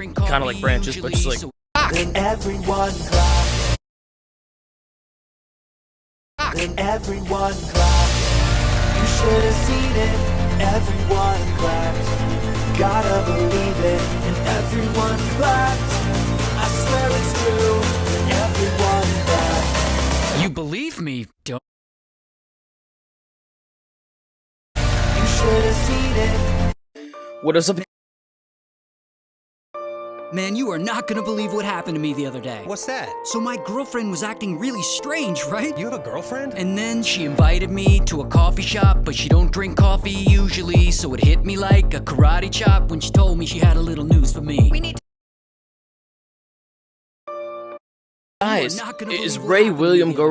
kind of like branches, but just like Then everyone clap. Then everyone clap. You should have seen it. Everyone clapped. Gotta believe it. And everyone clapped. I swear it's true. And everyone clapped. You believe me, don't? You should have seen it. what is up? Man, you are not gonna believe what happened to me the other day. What's that? So my girlfriend was acting really strange, right? You have a girlfriend? And then she invited me to a coffee shop, but she don't drink coffee usually, so it hit me like a karate chop when she told me she had a little news for me. Guys, not gonna is believe what Ray happened to William me. Guru